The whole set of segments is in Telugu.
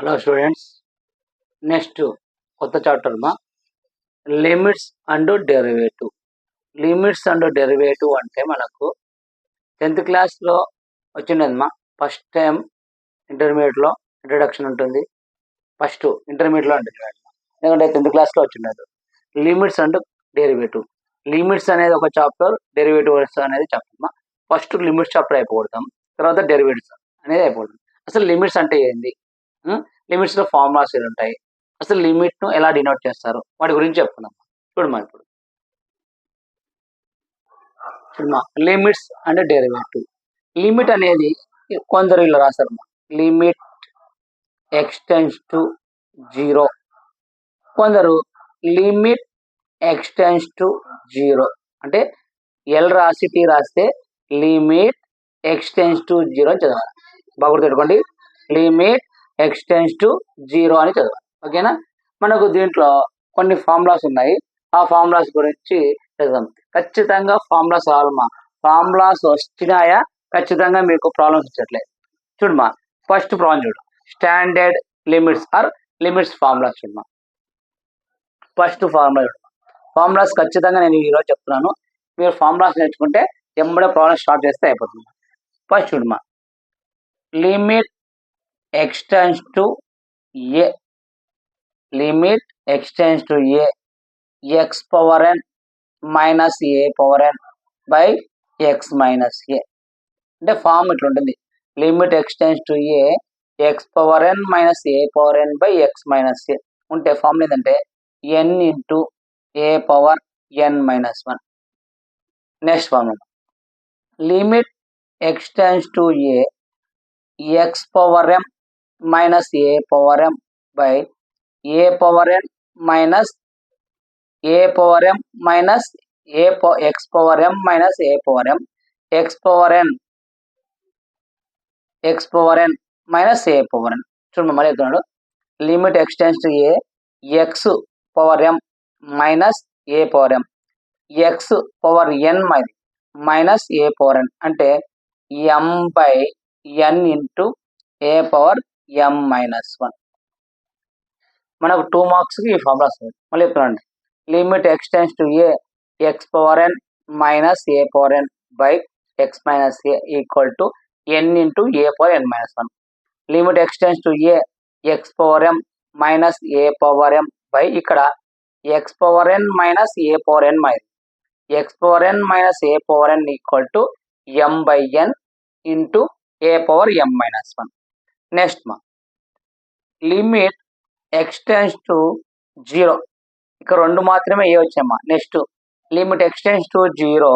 హలో స్టూడెంట్స్, నెక్స్ట్ కొత్త చాప్టర్ మా limits and derivative. Limits and derivative అంటే మనకు 10th క్లాస్లో వచ్చిండదమ్మా. ఫస్ట్ టైం ఇంటర్మీడియట్లో ఇంట్రడక్షన్ ఉంటుంది, ఫస్ట్ ఇంటర్మీడియట్లో ఉంటుంది. ఎందుకంటే 10th క్లాస్లో వచ్చిండదు లిమిట్స్ అండ్ డెరివేటివ్. లిమిట్స్ అనేది ఒక చాప్టర్, డెరివేటివ్స్ అనేది చాప్టర్. ఫస్ట్ లిమిట్స్ చాప్టర్ అయిపోతాం, తర్వాత డెరివేటివ్స్ అనేది అయిపోతుంది. అసలు లిమిట్స్ అంటే ఏంది, లిమిట్స్ లో ఫార్ములాస్ ఉంటాయి, అసలు లిమిట్ ను ఎలా డినోట్ చేస్తారు, వాటి గురించి చెప్పుకుందాం. చూడమ్మా, ఇప్పుడు చూడమ్మా, లిమిట్స్ అండ్ డెరివేటివ్. లిమిట్ అనేది కొందరు ఇలా రాస్తారు, లిమిట్ ఎక్స్టెండ్స్ టు 0, కొందరు లిమిట్ ఎక్స్టెండ్స్ టు 0 అంటే ఎల్ రాసి టీ రాస్తే లిమిట్ ఎక్స్టెండ్స్ టు 0 అని చదవాలి. బాగా గుర్తుపెట్టుకోండి, లిమిట్ ఎక్స్టెండ్స్ టు 0 అని చదవాలి. ఓకేనా? మనకు దీంట్లో కొన్ని ఫార్ములాస్ ఉన్నాయి, ఆ ఫార్ములాస్ గురించి చదువుదాం. ఖచ్చితంగా ఫార్ములాస్ రావాలమ్మా. ఫార్ములాస్ వచ్చినాయా ఖచ్చితంగా మీకు ప్రాబ్లమ్స్ వచ్చట్లేదు. చూడమ్మా, ఫస్ట్ ప్రాబ్లం చూడు, standard limits or limits formulas. చూడమ్మా, ఫస్ట్ ఫార్ములా చూడమ్మా. ఫార్ములాస్ ఖచ్చితంగా నేను ఈరోజు చెప్తున్నాను, మీరు ఫార్ములాస్ నేర్చుకుంటే ఎంబడే ప్రాబ్లం స్టార్ట్ చేస్తే అయిపోతుంది. ఫస్ట్ చూడమ్మా, limit extends to a, limit extends to a, x power n minus a power n by x minus a. అంటే ఫార్మ్ ఇట్లా ఉంటుంది, limit extends to a x power n minus a power n by x minus a ఉంటే ఫార్మ్ ఏంటంటే n into a power n minus 1. Next form, limit extends to a x power m minus a power m by a power n minus a power m minus x power m minus a power m x power n minus a power n. చూడండి మళ్ళీ చెప్తున్నాడు, limit extends to a x power m minus a power m x power n minus a power n అంటే m by n into a power m minus 1. మనకు 2 మార్క్స్కి ఈ ఫార్ములా వస్తుంది. మళ్ళీ చెప్తున్నాండి, limit extends to a x power n minus a power n by x minus a equal to n into a power n minus 1. Limit extends to a x power m minus a power m by ఇక్కడ x power n minus a power n minus x power n minus a power n equal to m by n into a power m minus 1. Next మా లిమిట్ ఎక్స్టెండ్స్ టు 0, ఇక 2 మాత్రమే ఏ వచ్చామ్మా. Next limit extends to 0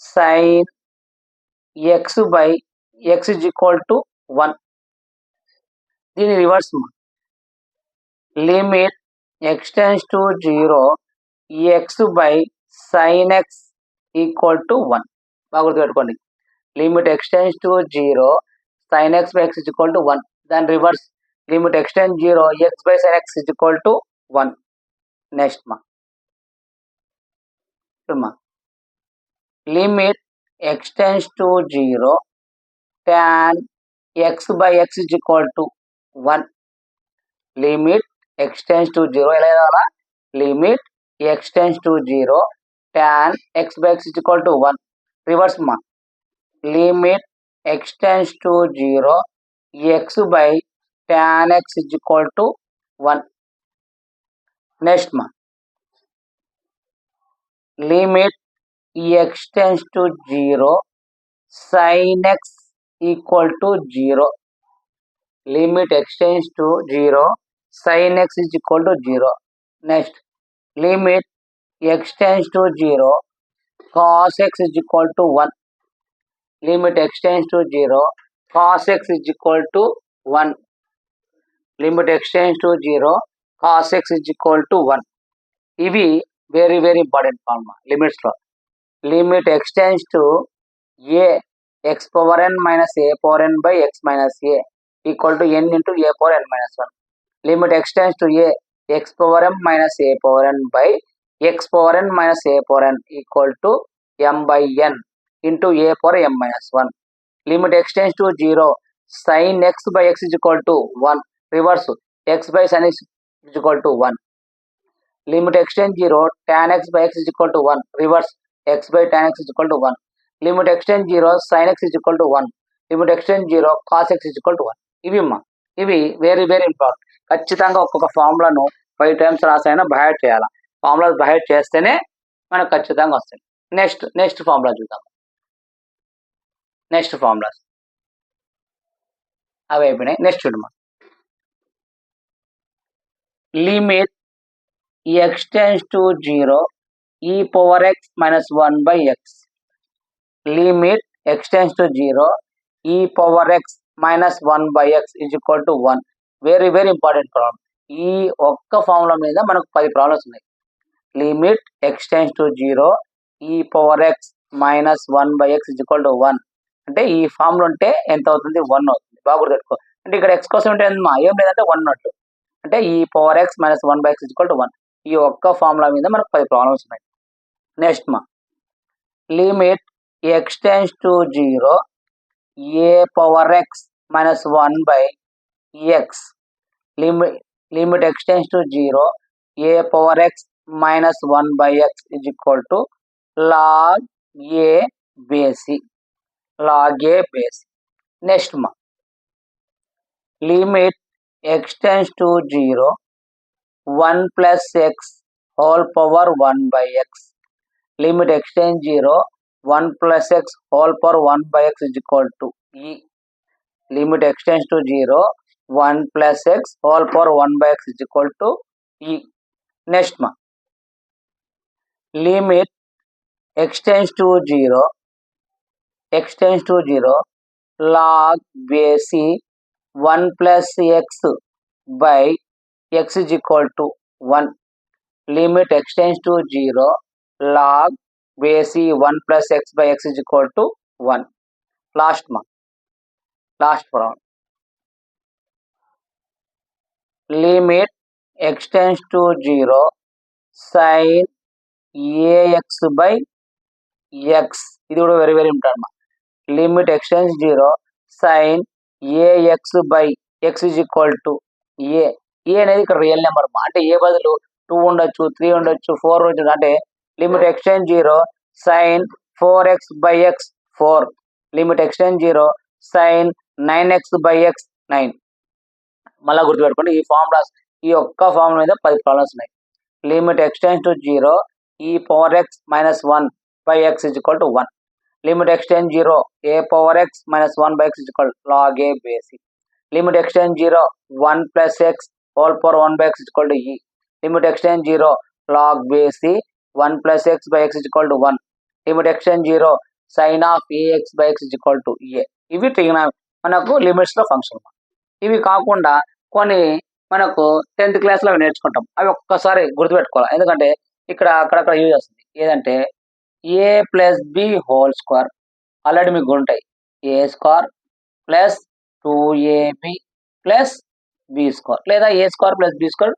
sine x by x is equal to 1. దీని రివర్స్ మా, limit extends to 0 x by sine x equal to 1. బాగా గుర్తుపెట్టుకోండి, limit extends to 0 sin x by x is equal to 1. Then reverse, limit extend 0 x by sin x is equal to 1. Next ma, limit extends to 0 tan x by x is equal to 1. Limit extends to 0 ఎలా రావాలా, limit extends to 0 tan x by x is equal to 1. Reverse ma, limit extends to 0 x by tan x is equal to 1. Next ma, limit extends to 0 sin x equal to 0. Limit extends to 0 sin x is equal to 0. Next, limit extends to 0 cos x is equal to 1. Limit extends to 0 cos x is equal to 1. Limit extends to 0 cos x is equal to 1. ఇవి వెరీ ఇంపార్టెంట్ ఫార్ములా లిమిట్స్ లో. Limit extends to a x power n minus a power n by x minus a equal to n into a power n minus 1. Limit extends to a x power m minus a power n by x power n minus a power n equal to m by n into a power m minus 1. Limit extends to 0 sin x by x is equal to 1. reverse x by sin x is equal to 1. Limit x tends 0, tan x by x is equal to 1. Reverse x by tan x is equal to 1. Limit x tends 0, sin x is equal to 1. Limit x tends 0, cos x is equal to 1. ఇవి వెరీ వెరీ ఇంపార్టెంట్. ఖచ్చితంగా ఒక్కొక్క ఫార్ములాను 5 టైమ్స్ రాసైనా బైహార్ట్ చేయాలి. ఫార్ములా బైహార్ట్ చేస్తేనే మనకు ఖచ్చితంగా వస్తాయి. నెక్స్ట్ ఫార్ములా చూద్దాం. నెక్స్ట్ ఫార్ములాస్ అవి అయిపోయినాయి. నెక్స్ట్ చూడమ్మా. Limit x tends to 0 e power x minus 1 by x. Limit x tends to 0 e power x minus 1 by x is equal to 1. Very very important problem. ఈ ఒక్క ఫార్ములా మీద మనకు 10 ప్రాబ్లమ్స్ ఉన్నాయి. Limit x tends to 0 e power x minus 1 by x is equal to 1. అంటే ఈ ఫార్ములా ఉంటే ఎంత అవుతుంది? 1 అవుతుంది. బాగా గుర్తుపెట్టుకో. అంటే ఇక్కడ x కోసం అంటే ఏం లేదంటే 1 ఉన్నట్టు. అంటే ఈ power x minus 1 by x is equal to 1. ఈ ఒక్క ఫార్ములా మీద మనకు 10 ప్రాబ్లమ్స్ ఉన్నాయి. Next limit x tends to 0 a power x minus 1 by x. Limit x tends to 0 a power x minus 1 by x is equal to log a base. log a base. Next limit x tends to 0 1 plus x whole power 1 by x. Limit x tends 0 1 plus x whole power 1 by x is equal to e. Limit x tends to 0 1 plus x whole power 1 by x is equal to e. Next limit x tends to 0 log base 1 plus x by x is equal to 1. Limit x tends to 0 log base 1 plus x by x is equal to 1. Last problem. Limit x tends to 0 sin ax by x. ఇది కూడా very very important. Limit x tends 0 sin ax by x is equal to a. ఏ అనేది ఇక్కడ రియల్ నెంబర్. అంటే ఏ బదులు 2 ఉండొచ్చు, 3 ఉండొచ్చు, 4 ఉండొచ్చు. అంటే limit x tends 0 sin 4x by x 4. Limit x tends 0 sin 9x by x 9. మళ్ళా గుర్తుపెట్టుకోండి, ఈ ఫార్ములాస్ ఈ ఒక్క ఫార్ములా మీద 10 ప్రాబ్లమ్స్ ఉన్నాయి. Limit x tends to 0 e power x minus 1 by x is equal to 1. Limit x tends 0 a power x minus 1 by x is equal to log a base. Limit x tends 0 1 plus x whole power 1 by x is equal to e. Limit x tends 0 log base 1 plus x by x is equal to 1. Limit x tends 0 sin of ax by x is equal to a. ఇవి మనకు లిమిట్స్ లో ఫంక్షన్. ఇవి కాకుండా కొన్ని మనకు 10th క్లాస్ లో నేర్చుకుంటాం. అవి ఒక్కసారి గుర్తుపెట్టుకోవాలి, ఎందుకంటే ఇక్కడ అక్కడక్కడ యూజ్ వస్తుంది. ఏదంటే a plus b whole square already మీకు ఉంటాయి. A square plus 2ab plus b square, లేదా a square plus b square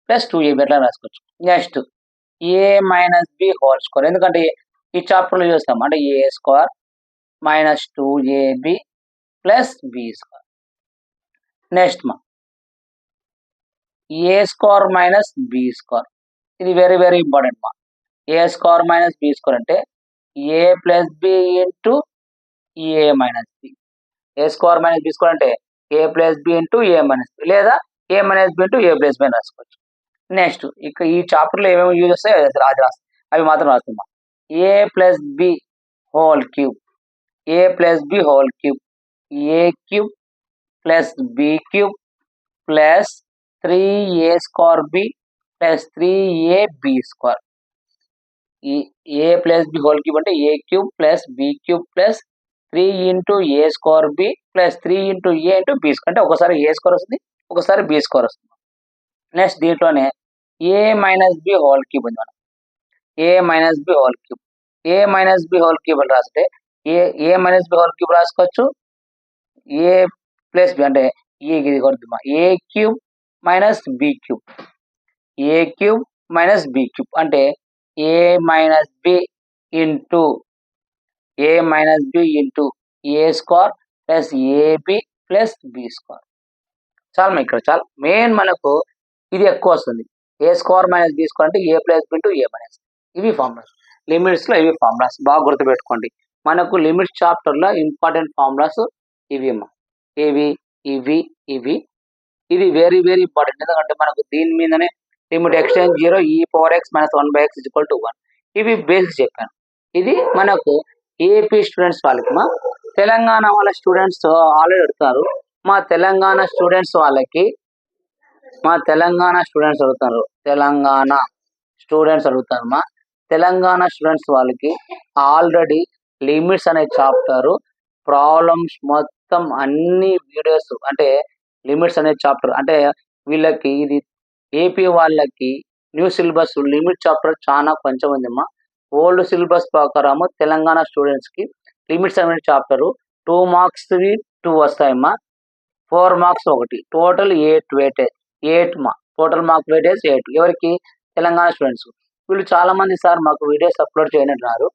plus 2ab ఎట్లా రాసుకోవచ్చు. Next a minus b whole square, ఎందుకంటే ఈ చాప్టర్లో చూస్తాం. అంటే a square minus 2ab plus b square. Next a square minus b square, ఇది very very important. A square minus b square అంటే a plus b into a minus b. A square minus b square అంటే a plus b into a minus B, లేదా ఏ మైనస్ బి ఇంటూ ఏ ప్లస్ బి అని రాసుకోవచ్చు. నెక్స్ట్ ఇక్కడ ఈ చాప్టర్లో ఏమేమి యూజ్ వస్తాయో అది రాస్తాం, అవి మాత్రం రాస్తున్నాం. A plus b whole cube, a plus b whole cube, a cube plus b cube plus 3a square b plus 3ab square. A plus b whole cube అంటే a cube plus b cube plus 3 into a square b plus 3 into a into b square. అంటే ఒకసారి ఏ స్క్వేర్ వస్తుంది, ఒకసారి బి స్క్వేర్ వస్తుంది. నెక్స్ట్ దీంట్లోనే a minus b whole cube ఉంది. మనం a minus b whole cube, a minus b whole cube అని రాస్తే a minus b whole cube రాసుకోవచ్చు. ఏ ప్లస్ బి అంటే ఇది కొడుతున్నా a cube minus b cube, a cube minus b cube అంటే a minus b into a minus b into a square plus ab plus b square. చాలా ఇక్కడ చాలా మెయిన్ మనకు ఇది ఎక్కువ వస్తుంది. ఏ స్క్వేర్ మైనస్ బి స్క్వేర్ అంటే a plus b into a minus. ఇవి ఫార్ములాస్. లిమిట్స్‌లో ఇవి ఫార్ములాస్ బాగా గుర్తుపెట్టుకోండి. మనకు లిమిట్స్ చాప్టర్‌లో ఇంపార్టెంట్ ఫార్ములాస్ ఇవి అమ్మా. ఇవి, ఇవి, ఇవి. ఇది వెరీ వెరీ ఇంపార్టెంట్. ఎందుకంటే మనకు దీని మీదనే limit extend 0 e power x minus 1/x = 1. ఇవి బేసిక్స్ చెప్పాను. ఇది మనకు ఏపీ స్టూడెంట్స్ వాళ్ళకి తెలంగాణ వాళ్ళ స్టూడెంట్స్ ఆల్రెడీ అడుగుతారు. మా తెలంగాణ స్టూడెంట్స్ వాళ్ళకి తెలంగాణ స్టూడెంట్స్ అడుగుతారు. తెలంగాణ స్టూడెంట్స్ వాళ్ళకి ఆల్రెడీ లిమిట్స్ అనే చాప్టర్ ప్రాబ్లమ్స్ మొత్తం అన్ని వీడియోస్ అంటే లిమిట్స్ అనే చాప్టర్ అంటే వీళ్ళకి ఇది ఏపీ వాళ్ళకి న్యూ సిలబస్ లిమిట్ చాప్టర్ చాలా కొంచెం ఉందమ్మా. ఓల్డ్ సిలబస్ ప్రకారము తెలంగాణ స్టూడెంట్స్కి లిమిట్స్ అనే chapter 2 marks 2 వస్తాయమ్మా. 4 marks 1 total 8 weightage 8 total mark weightage 8 ఎవరికి తెలంగాణ స్టూడెంట్స్. వీళ్ళు చాలా మంది సార్ మాకు వీడియోస్ అప్లోడ్ చేయండి అంటున్నారు.